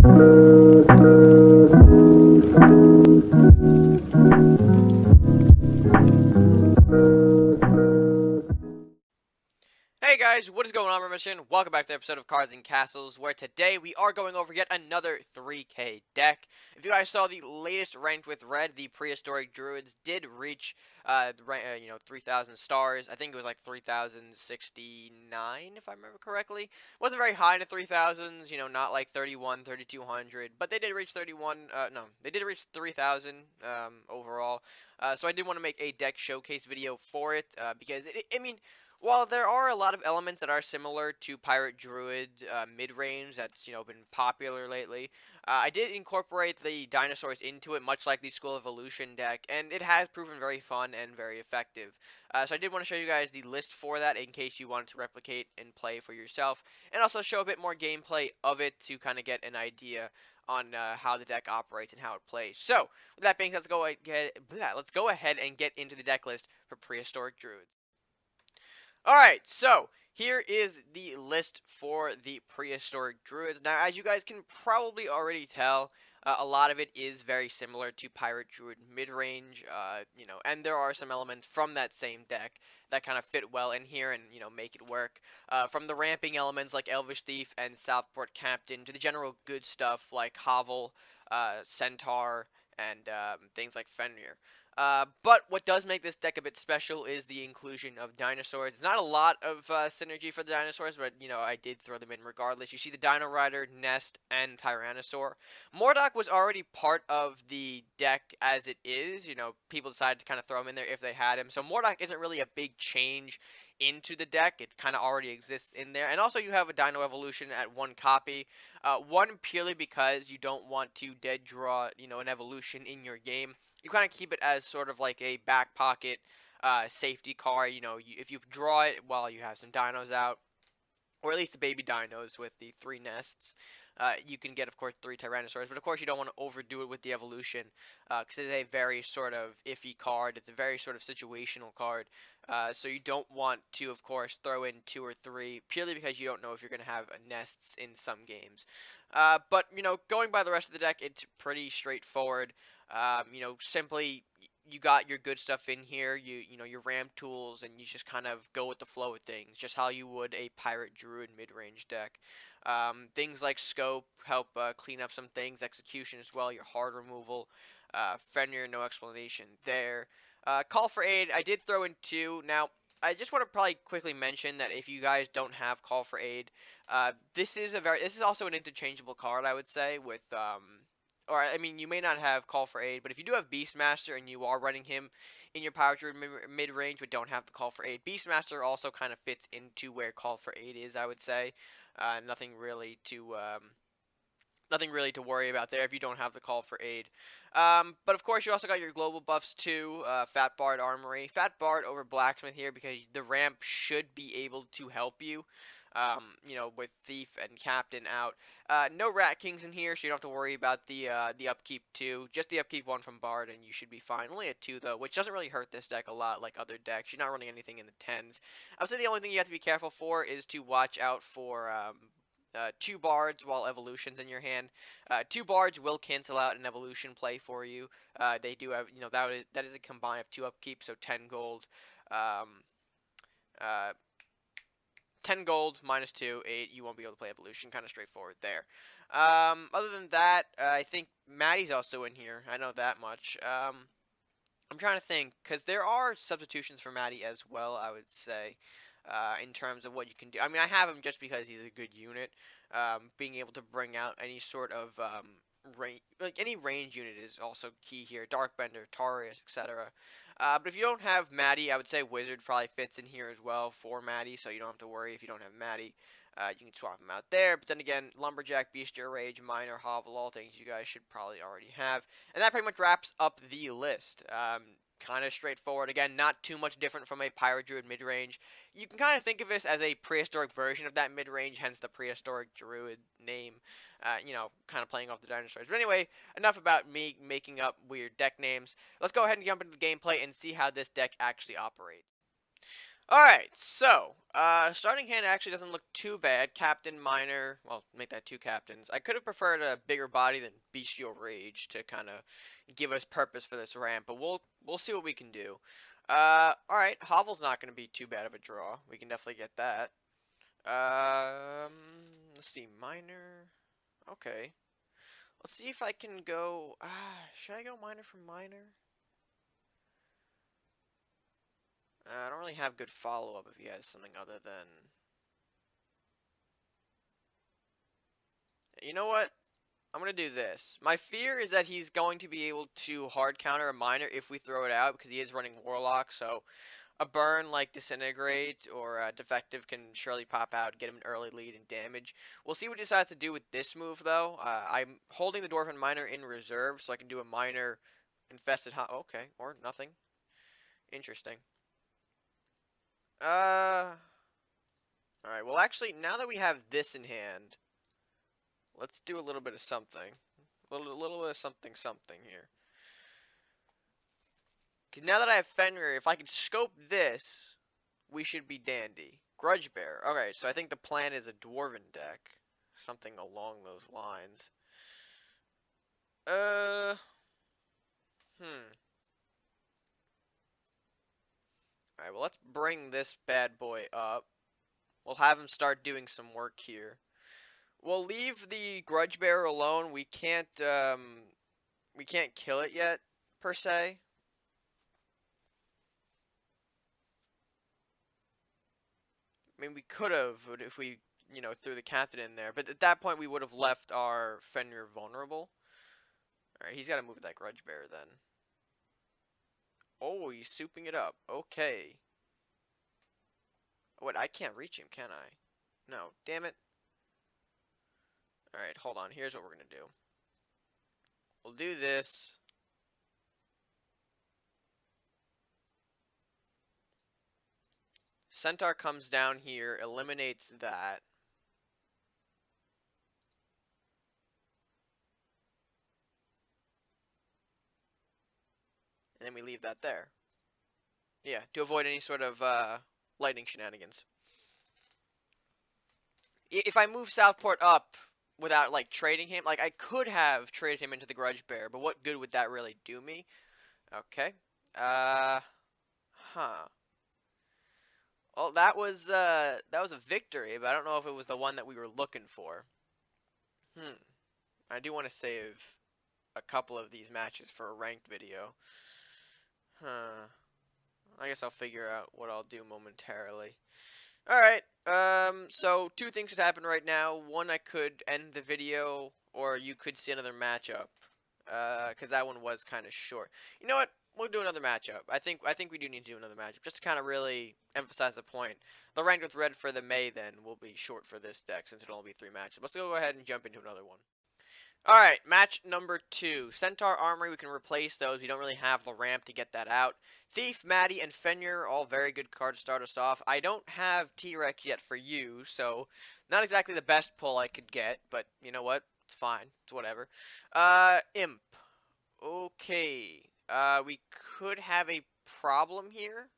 Hey guys, what is going on, Remission? Welcome back to the episode of Cards and Castles, where today we are going over yet another 3K deck. If you guys saw the latest ranked with Red, the Prehistoric Druids did reach, 3,000 stars. I think it was like 3,069, if I remember correctly. Wasn't very high in the 3,000s, not like 31, 3,200, but they did reach 3,000 overall. So I did want to make a deck showcase video for it, because while there are a lot of elements that are similar to Pirate Druid mid-range that's been popular lately, I did incorporate the dinosaurs into it, much like the School of Evolution deck, and it has proven very fun and very effective. So I did want to show you guys the list for that in case you wanted to replicate and play for yourself, and also show a bit more gameplay of it to kind of get an idea on how the deck operates and how it plays. So, with that being said, let's go ahead and get into the deck list for Prehistoric Druids. Alright, so here is the list for the Prehistoric Druids. Now, as you guys can probably already tell, a lot of it is very similar to Pirate Druid mid-range, and there are some elements from that same deck that kind of fit well in here and, make it work. From the ramping elements like Elvish Thief and Southport Captain to the general good stuff like Hovel, Centaur, and things like Fenrir. But what does make this deck a bit special is the inclusion of dinosaurs. It's not a lot of synergy for the dinosaurs, but, I did throw them in regardless. You see the Dino Rider, Nest, and Tyrannosaur. Mordok was already part of the deck as it is. People decided to kind of throw him in there if they had him. So Mordok isn't really a big change into the deck. It kind of already exists in there. And also you have a Dino Evolution at 1 copy. One purely because you don't want to dead draw, an evolution in your game. You kind of keep it as sort of like a back pocket safety card. If you draw it while you have some dinos out, or at least the baby dinos with the 3 nests, you can get, of course, 3 Tyrannosaurs. But, of course, you don't want to overdo it with the evolution, because it's a very sort of iffy card. It's a very sort of situational card. So you don't want to, of course, throw in 2 or 3, purely because you don't know if you're going to have nests in some games. But, going by the rest of the deck, it's pretty straightforward. Simply you got your good stuff in here, your ramp tools, and you just kind of go with the flow of things, just how you would a Pirate Druid mid-range deck. Things like Scope help clean up some things, Execution as well, your hard removal, Fenrir, no explanation there. Call for Aid, I did throw in 2. Now, I just want to probably quickly mention that if you guys don't have Call for Aid, this is also an interchangeable card, I would say, with you may not have Call for Aid, but if you do have Beastmaster and you are running him in your Power Druid mid-range but don't have the Call for Aid, Beastmaster also kind of fits into where Call for Aid is, I would say. Nothing really to worry about there if you don't have the Call for Aid. But of course, you also got your global buffs too. Fat Bard Armory. Fat Bard over Blacksmith here because the ramp should be able to help you. With Thief and Captain out. No Rat Kings in here, so you don't have to worry about the upkeep 2. Just the upkeep 1 from Bard, and you should be fine. Only a 2, though, which doesn't really hurt this deck a lot like other decks. You're not running anything in the 10s. I would say the only thing you have to be careful for is to watch out for 2 Bards while Evolution's in your hand. 2 Bards will cancel out an Evolution play for you. They do have, that is a combine of 2 upkeep, so 10 gold. 10 gold, minus 2, 8, you won't be able to play Evolution. Kind of straightforward there. Other than that, I think Maddie's also in here. I know that much. I'm trying to think, because there are substitutions for Maddie as well, I would say, in terms of what you can do. I mean, I have him just because he's a good unit. Being able to bring out any sort of any range unit is also key here. Darkbender, Tarius, etc. But if you don't have Maddie, I would say Wizard probably fits in here as well for Maddie, so you don't have to worry if you don't have Maddie. You can swap him out there. But then again, Lumberjack, Bestial Rage, Miner, Hovel, all things you guys should probably already have. And that pretty much wraps up the list. Kind of straightforward. Again, not too much different from a Pirate Druid mid-range. You can kind of think of this as a prehistoric version of that mid-range, hence the Prehistoric Druid name. Kind of playing off the dinosaurs. But anyway, enough about me making up weird deck names. Let's go ahead and jump into the gameplay and see how this deck actually operates. Alright, so, starting hand actually doesn't look too bad. Captain, Minor, well, make that two captains. I could have preferred a bigger body than Bestial Rage to kind of give us purpose for this ramp, but we'll see what we can do. Alright, Hovel's not going to be too bad of a draw. We can definitely get that. Let's see, Minor, okay. Let's see if I can go, should I go Minor for Minor? I don't really have good follow-up if he has something other than... You know what? I'm going to do this. My fear is that he's going to be able to hard counter a Minor if we throw it out, because he is running Warlock, so a burn like Disintegrate or Defective can surely pop out, get him an early lead and damage. We'll see what he decides to do with this move, though. I'm holding the Dwarven Minor in reserve, so I can do a Minor Infested... Okay, or nothing. Interesting. Alright, well actually, now that we have this in hand, let's do a little bit of something. A little bit of something here. Because now that I have Fenrir, if I can scope this, we should be dandy. Grudge Bear. Okay, so I think the plan is a Dwarven deck. Something along those lines. Alright, well let's bring this bad boy up. We'll have him start doing some work here. We'll leave the Grudge Bearer alone. We can't kill it yet, per se. I mean, we could have if we, you know, threw the captain in there. But at that point, we would have left our Fenrir vulnerable. Alright, he's got to move that Grudge Bearer then. Oh, he's souping it up. Okay. Oh, wait, I can't reach him, can I? No, damn it. Alright, hold on. Here's what we're going to do. We'll do this. Centaur comes down here, eliminates that. And then we leave that there. Yeah, to avoid any sort of lightning shenanigans. If I move Southport up without, like, trading him, like, I could have traded him into the Grudge Bear, but what good would that really do me? Okay. Well, that was a victory, but I don't know if it was the one that we were looking for. I do want to save a couple of these matches for a ranked video. I guess I'll figure out what I'll do momentarily. Alright, so two things could happen right now. One, I could end the video, or you could see another matchup. Because that one was kind of short. You know what? We'll do another matchup. I think we do need to do another matchup, just to kind of really emphasize the point. The ranked with red for the May, then, will be short for this deck, since it'll only be 3 matches. Let's go ahead and jump into another one. Alright, match number 2. Centaur Armory, we can replace those. We don't really have the ramp to get that out. Thief, Maddie, and Fenrir, all very good cards to start us off. I don't have T-Rex yet for you, so not exactly the best pull I could get, but you know what? It's fine. It's whatever. Imp. Okay. We could have a problem here.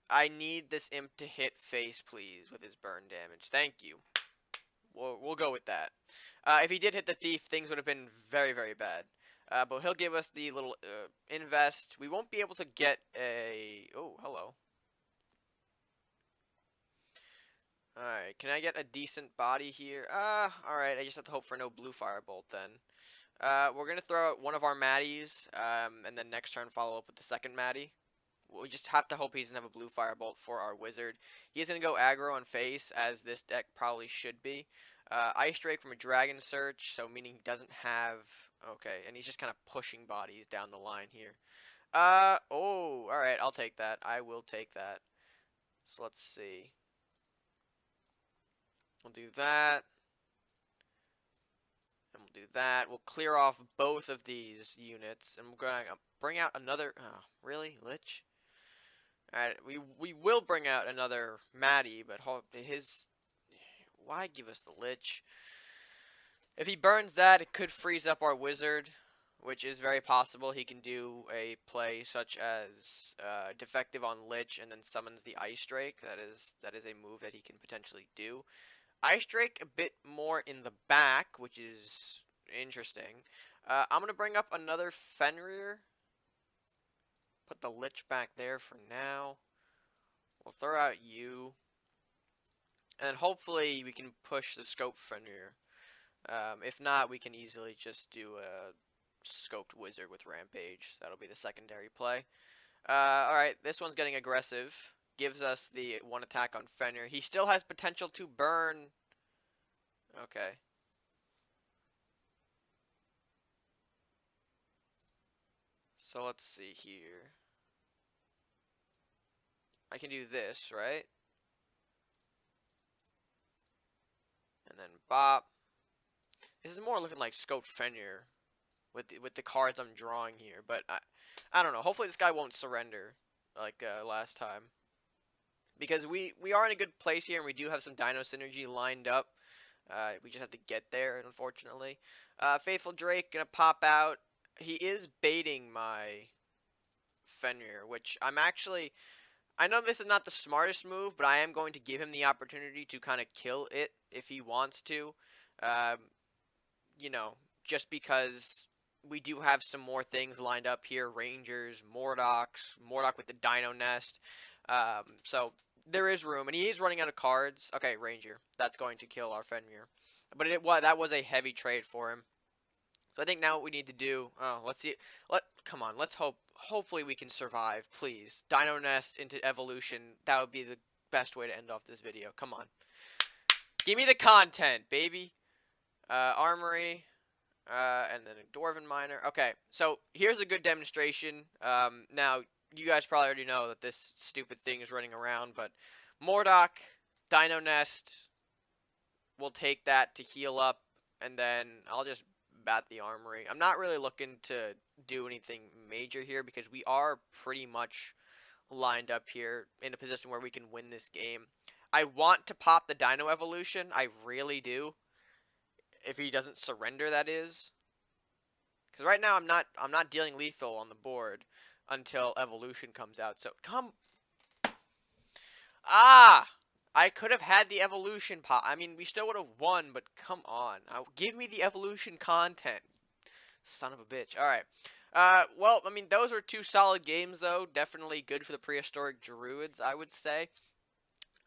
I need this Imp to hit face, please, with his burn damage. Thank you. We'll go with that. If he did hit the Thief, things would have been very, very bad. But he'll give us the little invest. We won't be able to get a... Oh, hello. Alright, can I get a decent body here? Alright, I just have to hope for no blue firebolt then. We're going to throw out one of our Maddies, and then next turn follow up with the second Maddie. We just have to hope he doesn't have a blue firebolt for our wizard. He is going to go aggro on face, as this deck probably should be. Ice Drake from a Dragon Search, so meaning he doesn't have... Okay, and he's just kind of pushing bodies down the line here. Oh, alright, I'll take that. I will take that. So let's see. We'll do that. And we'll do that. We'll clear off both of these units, and we're going to bring out another... Oh, really? Lich? Alright, we will bring out another Maddie, but his... Why give us the Lich? If he burns that, it could freeze up our wizard. which is very possible. He can do a play such as defective on Lich and then summons the Ice Drake. That is a move that he can potentially do. Ice Drake a bit more in the back, which is interesting. I'm going to bring up another Fenrir. Put the Lich back there for now. We'll throw out you. And hopefully we can push the Scope Fenrir. If not, we can easily just do a Scoped Wizard with Rampage. That'll be the secondary play. Alright, this one's getting aggressive. Gives us the 1 attack on Fenrir. He still has potential to burn. Okay. So let's see here. I can do this, right? And then bop. This is more looking like Scoped Fenrir with the cards I'm drawing here, but I don't know. Hopefully this guy won't surrender like last time. Because we are in a good place here, and we do have some Dino Synergy lined up. We just have to get there, unfortunately. Faithful Drake gonna pop out. He is baiting my Fenrir, which I'm actually... I know this is not the smartest move, but I am going to give him the opportunity to kind of kill it if he wants to. You know, just because we do have some more things lined up here. Rangers, Mordok with the Dino Nest. So there is room, and he is running out of cards. Okay, Ranger. That's going to kill our Fenrir. But that was a heavy trade for him. So I think now what we need to do, let's see, come on, let's hopefully we can survive, please. Dino Nest into Evolution, that would be the best way to end off this video, come on. Give me the content, baby. Armory, and then a Dwarven Miner. Okay, so here's a good demonstration. Now, you guys probably already know that this stupid thing is running around, but Mordok, Dino Nest, we'll take that to heal up, and then I'll just bat the Armory. I'm not really looking to do anything major here because we are pretty much lined up here in a position where we can win this game. I want to pop the Dino Evolution. I really do. If he doesn't surrender, that is. Because right now I'm not dealing lethal on the board until Evolution comes out. So come. I could have had the Evolution pop. I mean, we still would have won, but come on. Give me the Evolution content. Son of a bitch. Alright. Well, I mean, those are 2 solid games, though. Definitely good for the Prehistoric Druids, I would say.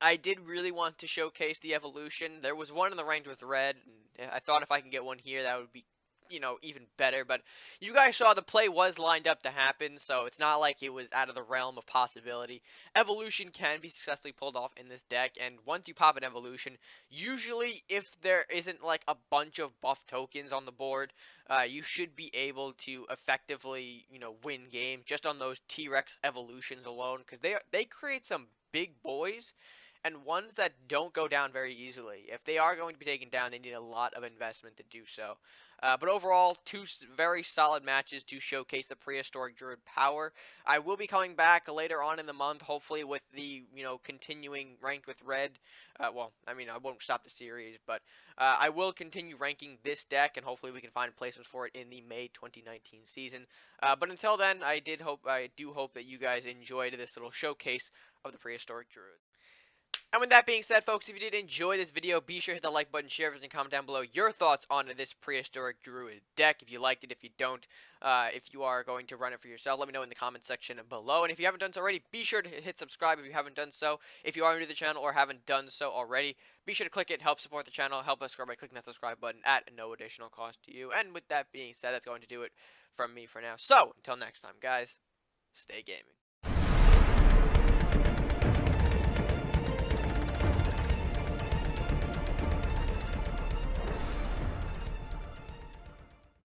I did really want to showcase the Evolution. There was one in the ranked with Red. And I thought if I can get one here, that would be, you know, even better. But you guys saw the play was lined up to happen, so it's not like it was out of the realm of possibility. Evolution can be successfully pulled off in this deck, and once you pop an Evolution, usually if there isn't like a bunch of buff tokens on the board, you should be able to effectively, you know, win games just on those T-Rex Evolutions alone, because they create some big boys, and ones that don't go down very easily. If they are going to be taken down, they need a lot of investment to do so. But overall, 2 very solid matches to showcase the Prehistoric Druid power. I will be coming back later on in the month, hopefully with the, you know, continuing ranked with Red. Well, I mean, I won't stop the series, but I will continue ranking this deck, and hopefully we can find placements for it in the May 2019 season. But until then, I do hope that you guys enjoyed this little showcase of the Prehistoric Druid. And with that being said, folks, if you did enjoy this video, be sure to hit the like button, share everything, comment down below your thoughts on this Prehistoric Druid deck. If you liked it, if you don't, if you are going to run it for yourself, let me know in the comment section below. And if you haven't done so already, be sure to hit subscribe if you haven't done so. If you are new to the channel or haven't done so already, be sure to click it, help support the channel, help us grow by clicking that subscribe button at no additional cost to you. And with that being said, that's going to do it from me for now. So, until next time, guys, stay gaming.